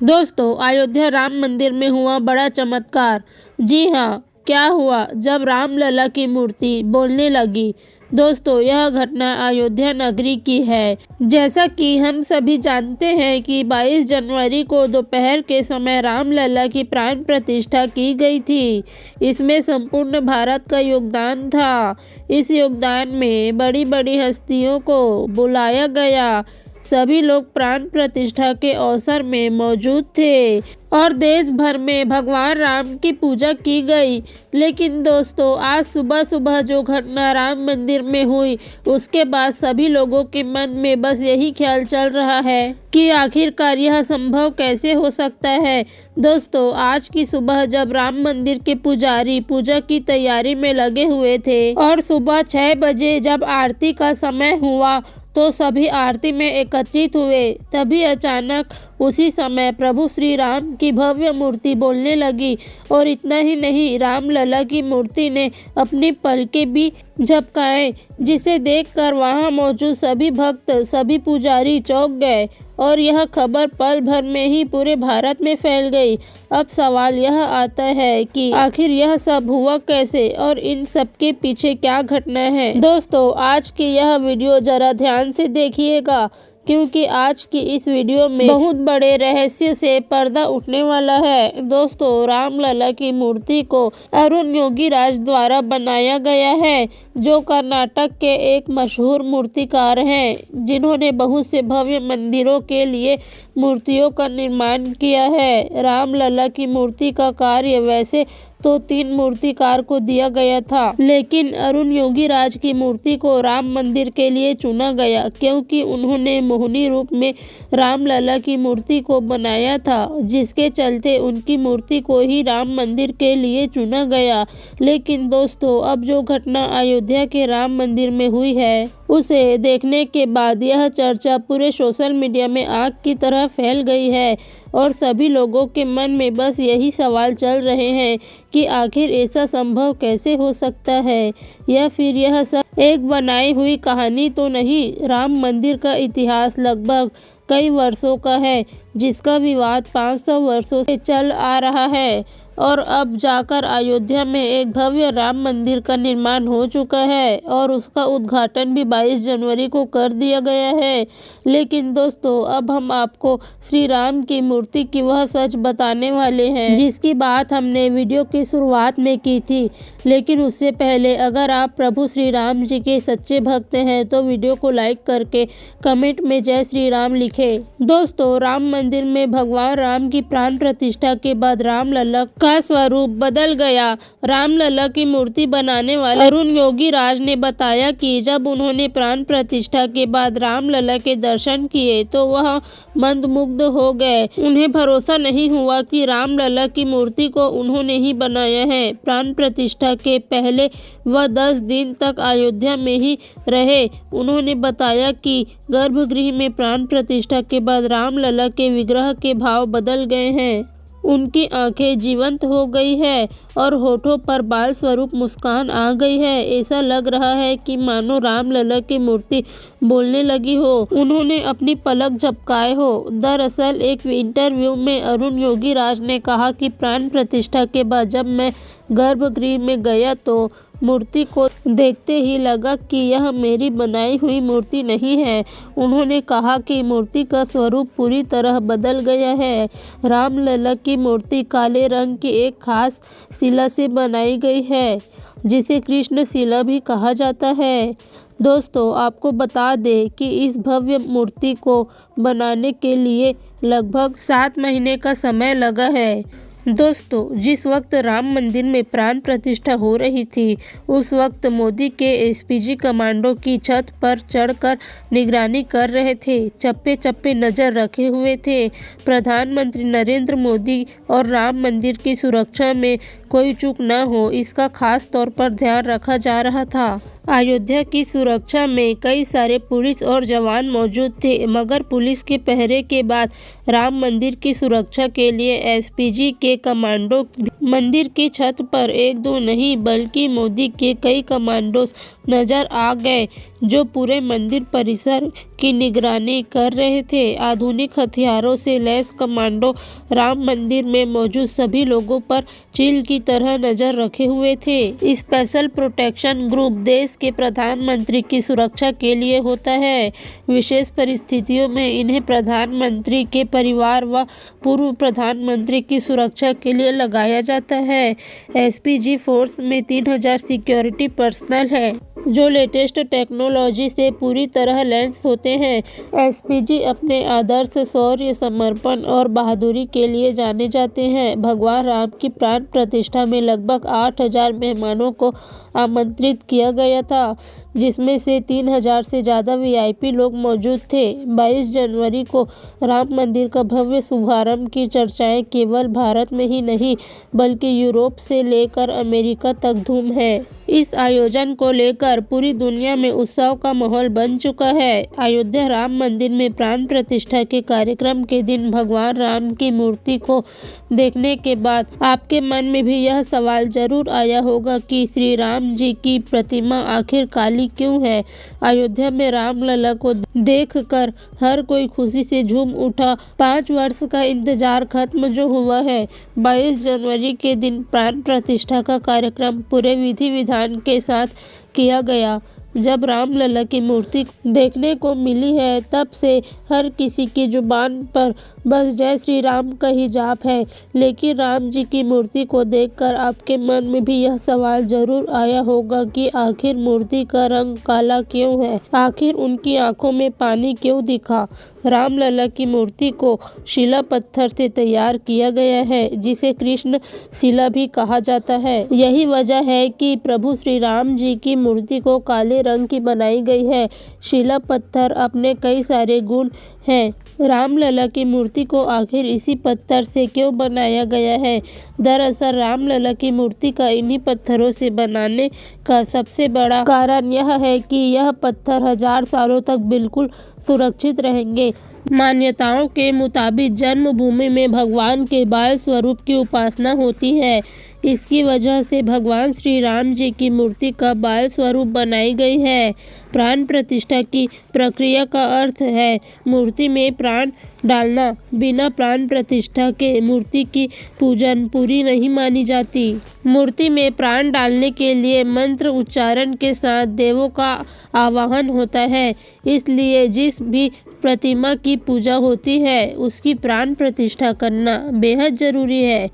दोस्तों, अयोध्या राम मंदिर में हुआ बड़ा चमत्कार। जी हाँ, क्या हुआ जब रामलला की मूर्ति बोलने लगी। दोस्तों, यह घटना अयोध्या नगरी की है। जैसा कि हम सभी जानते हैं कि 22 जनवरी को दोपहर के समय रामलला की प्राण प्रतिष्ठा की गई थी। इसमें संपूर्ण भारत का योगदान था। इस योगदान में बड़ी बड़ी हस्तियों को बुलाया गया। सभी लोग प्राण प्रतिष्ठा के अवसर में मौजूद थे और देश भर में भगवान राम की पूजा की गई। लेकिन दोस्तों, आज सुबह सुबह जो घटना राम मंदिर में हुई, उसके बाद सभी लोगों के मन में बस यही ख्याल चल रहा है कि आखिरकार यह संभव कैसे हो सकता है। दोस्तों, आज की सुबह जब राम मंदिर के पुजारी पूजा की तैयारी में लगे हुए थे और सुबह 6 बजे जब आरती का समय हुआ तो सभी आरती में एकत्रित हुए, तभी अचानक उसी समय प्रभु श्री राम की भव्य मूर्ति बोलने लगी। और इतना ही नहीं, रामलला की मूर्ति ने अपनी पलकें भी झपकाए, जिसे देखकर वहां मौजूद सभी भक्त, सभी पुजारी चौंक गए और यह खबर पल भर में ही पूरे भारत में फैल गई। अब सवाल यह आता है कि आखिर यह सब हुआ कैसे और इन सब के पीछे क्या घटना है। दोस्तों, आज की यह वीडियो जरा ध्यान से देखिएगा, क्योंकि आज की इस वीडियो में बहुत बड़े रहस्य से पर्दा उठने वाला है। दोस्तों, रामलला की मूर्ति को अरुण योगीराज द्वारा बनाया गया है, जो कर्नाटक के एक मशहूर मूर्तिकार हैं, जिन्होंने बहुत से भव्य मंदिरों के लिए मूर्तियों का निर्माण किया है। रामलला की मूर्ति का कार्य वैसे तो 3 मूर्तिकार को दिया गया था, लेकिन अरुण योगीराज की मूर्ति को राम मंदिर के लिए चुना गया, क्योंकि उन्होंने मोहिनी रूप में रामलला की मूर्ति को बनाया था, जिसके चलते उनकी मूर्ति को ही राम मंदिर के लिए चुना गया। लेकिन दोस्तों, अब जो घटना अयोध्या के राम मंदिर में हुई है, उसे देखने के बाद यह चर्चा पूरे सोशल मीडिया में आग की तरह फैल गई है और सभी लोगों के मन में बस यही सवाल चल रहे हैं कि आखिर ऐसा संभव कैसे हो सकता है, या फिर यह सब एक बनाई हुई कहानी तो नहीं। राम मंदिर का इतिहास लगभग कई वर्षों का है, जिसका विवाद 500 वर्षों से चल आ रहा है और अब जाकर अयोध्या में एक भव्य राम मंदिर का निर्माण हो चुका है और उसका उद्घाटन भी 22 जनवरी को कर दिया गया है। लेकिन दोस्तों, अब हम आपको श्री राम की मूर्ति की वह सच बताने वाले हैं, जिसकी बात हमने वीडियो की शुरुआत में की थी। लेकिन उससे पहले अगर आप प्रभु श्री राम जी के सच्चे भक्त हैं तो वीडियो को लाइक करके कमेंट में जय श्री राम लिखें। दोस्तों, राम मंदिर में भगवान राम की प्राण प्रतिष्ठा के बाद रामलला का स्वरूप बदल गया। रामलला की मूर्ति बनाने वाले अरुण योगीराज ने बताया कि जब उन्होंने प्राण प्रतिष्ठा के बाद रामलला के दर्शन किए तो वह मंत्रमुग्ध हो गए। उन्हें भरोसा नहीं हुआ कि रामलला की मूर्ति को उन्होंने ही बनाया है। प्राण प्रतिष्ठा के पहले वह 10 दिन तक अयोध्या में ही रहे। उन्होंने बताया कि गर्भगृह में प्राण प्रतिष्ठा के बाद रामलला के विग्रह के भाव बदल गए हैं। उनकी आंखें जीवंत हो गई है और होठों पर बाल स्वरूप मुस्कान आ गई है। ऐसा लग रहा है कि मानो रामलला की मूर्ति बोलने लगी हो, उन्होंने अपनी पलक झपकाए हो। दरअसल एक इंटरव्यू में अरुण योगीराज ने कहा कि प्राण प्रतिष्ठा के बाद जब मैं गर्भगृह में गया तो मूर्ति को देखते ही लगा कि यह मेरी बनाई हुई मूर्ति नहीं है। उन्होंने कहा कि मूर्ति का स्वरूप पूरी तरह बदल गया है। रामलला की मूर्ति काले रंग की एक खास शिला से बनाई गई है, जिसे कृष्ण शिला भी कहा जाता है। दोस्तों, आपको बता दें कि इस भव्य मूर्ति को बनाने के लिए लगभग 7 महीने का समय लगा है। दोस्तों, जिस वक्त राम मंदिर में प्राण प्रतिष्ठा हो रही थी, उस वक्त मोदी के एसपीजी कमांडो की छत पर चढ़कर निगरानी कर रहे थे, चप्पे चप्पे नजर रखे हुए थे। प्रधानमंत्री नरेंद्र मोदी और राम मंदिर की सुरक्षा में कोई चूक न हो, इसका खास तौर पर ध्यान रखा जा रहा था। अयोध्या की सुरक्षा में कई सारे पुलिस और जवान मौजूद थे, मगर पुलिस के पहरे के बाद राम मंदिर की सुरक्षा के लिए एसपीजी के कमांडो मंदिर की छत पर 1-2 नहीं बल्कि मोदी के कई कमांडोस नजर आ गए। जो पूरे मंदिर परिसर की निगरानी कर रहे थे। आधुनिक हथियारों से लैस कमांडो राम मंदिर में मौजूद सभी लोगों पर चील की तरह नजर रखे हुए थे। स्पेशल प्रोटेक्शन ग्रुप देश के प्रधानमंत्री की सुरक्षा के लिए होता है। विशेष परिस्थितियों में इन्हें प्रधानमंत्री के परिवार व पूर्व प्रधानमंत्री की सुरक्षा के लिए लगाया जाता है। एसपीजी फोर्स में 3000 सिक्योरिटी पर्सनल है जो लेटेस्ट टेक्नोलॉजी से पूरी तरह लैस होते हैं। एसपीजी अपने आदर्श, शौर्य, समर्पण और बहादुरी के लिए जाने जाते हैं। भगवान राम की प्राण प्रतिष्ठा में लगभग 8000 मेहमानों को आमंत्रित किया गया था, जिसमें से 3000 से ज़्यादा वीआईपी लोग मौजूद थे। 22 जनवरी को राम मंदिर का भव्य शुभारंभ की चर्चाएं केवल भारत में ही नहीं बल्कि यूरोप से लेकर अमेरिका तक धूम है। इस आयोजन को लेकर पूरी दुनिया में उत्सव का माहौल बन चुका है। अयोध्या राम मंदिर में प्राण प्रतिष्ठा के कार्यक्रम के दिन भगवान राम की मूर्ति को देखने के बाद आपके मन में भी यह सवाल जरूर आया होगा कि श्री राम जी की प्रतिमा आखिर काली क्यों है। अयोध्या में रामलला को देखकर हर कोई खुशी से झूम उठा। 5 वर्ष का इंतजार खत्म जो हुआ है। 22 जनवरी के दिन प्राण प्रतिष्ठा का कार्यक्रम पूरे विधि विधान के साथ किया गया। जब रामलला की मूर्ति देखने को मिली है तब से हर किसी की जुबान पर बस जय श्री राम का ही जाप है। लेकिन राम जी की मूर्ति को देखकर आपके मन में भी यह सवाल जरूर आया होगा कि आखिर मूर्ति का रंग काला क्यों है, आखिर उनकी आंखों में पानी क्यों दिखा। रामलला की मूर्ति को शिला पत्थर से तैयार किया गया है, जिसे कृष्ण शिला भी कहा जाता है। यही वजह है कि प्रभु श्री राम जी की मूर्ति को काले रंग की बनाई गई है। शिला पत्थर अपने कई सारे गुण हैं। रामलला की मूर्ति को आखिर इसी पत्थर से क्यों बनाया गया है? दरअसल रामलला की मूर्ति का इन्हीं पत्थरों से बनाने का सबसे बड़ा कारण यह है कि यह पत्थर 1000 सालों तक बिल्कुल सुरक्षित रहेंगे। मान्यताओं के मुताबिक जन्मभूमि में भगवान के बाल स्वरूप की उपासना होती है। इसकी वजह से भगवान श्री राम जी की मूर्ति का बाल स्वरूप बनाई गई है। प्राण प्रतिष्ठा की प्रक्रिया का अर्थ है मूर्ति में प्राण डालना। बिना प्राण प्रतिष्ठा के मूर्ति की पूजन पूरी नहीं मानी जाती। मूर्ति में प्राण डालने के लिए मंत्र उच्चारण के साथ देवों का आवाहन होता है। इसलिए जिस भी प्रतिमा की पूजा होती है उसकी प्राण प्रतिष्ठा करना बेहद जरूरी है।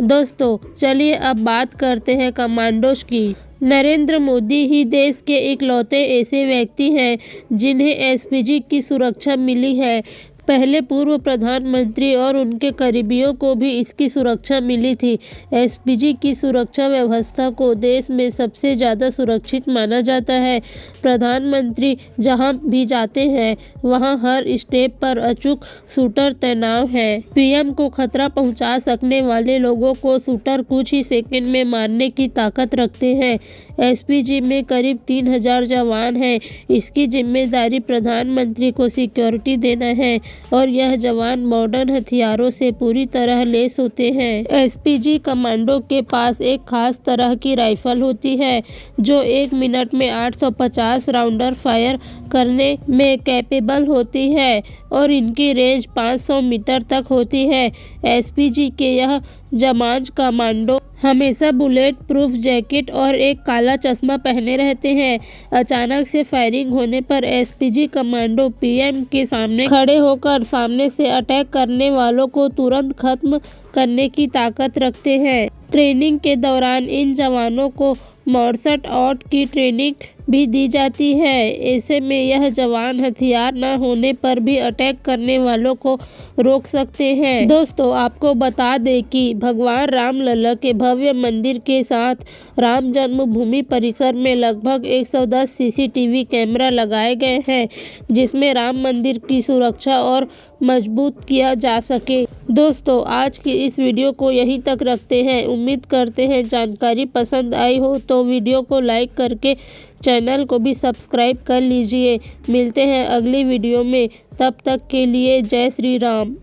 दोस्तों चलिए अब बात करते हैं कमांडोज की। नरेंद्र मोदी ही देश के इकलौते ऐसे व्यक्ति हैं जिन्हें एसपीजी की सुरक्षा मिली है। पहले पूर्व प्रधानमंत्री और उनके करीबियों को भी इसकी सुरक्षा मिली थी। एसपीजी की सुरक्षा व्यवस्था को देश में सबसे ज़्यादा सुरक्षित माना जाता है। प्रधानमंत्री जहां भी जाते हैं वहां हर स्टेप पर अचूक शूटर तैनात है। पीएम को खतरा पहुंचा सकने वाले लोगों को शूटर कुछ ही सेकंड में मारने की ताकत रखते हैं। एसपीजी में करीब 3000 जवान हैं। इसकी जिम्मेदारी प्रधानमंत्री को सिक्योरिटी देना है और यह जवान मॉडर्न हथियारों से पूरी तरह लैस होते हैं। एसपीजी कमांडो के पास एक खास तरह की राइफल होती है जो 1 मिनट में 850 राउंडर फायर करने में कैपेबल होती है और इनकी रेंज 500 मीटर तक होती है। एसपीजी के यह जमांज कमांडो हमेशा बुलेट प्रूफ जैकेट और एक काला चश्मा पहने रहते हैं। अचानक से फायरिंग होने पर एसपीजी कमांडो पीएम के सामने खड़े होकर सामने से अटैक करने वालों को तुरंत खत्म करने की ताकत रखते हैं। ट्रेनिंग के दौरान इन जवानों को मार्शल आर्ट की ट्रेनिंग भी दी जाती है। ऐसे में यह जवान हथियार न होने पर भी अटैक करने वालों को रोक सकते हैं। दोस्तों आपको बता दें कि भगवान रामलला के भव्य मंदिर के साथ राम जन्मभूमि परिसर में लगभग 110 सीसीटीवी कैमरा लगाए गए हैं, जिसमें राम मंदिर की सुरक्षा और मजबूत किया जा सके। दोस्तों आज की इस वीडियो को यहीं तक रखते हैं। उम्मीद करते हैं जानकारी पसंद आई हो तो वीडियो को लाइक करके चैनल को भी सब्सक्राइब कर लीजिए। मिलते हैं अगली वीडियो में, तब तक के लिए जय श्री राम।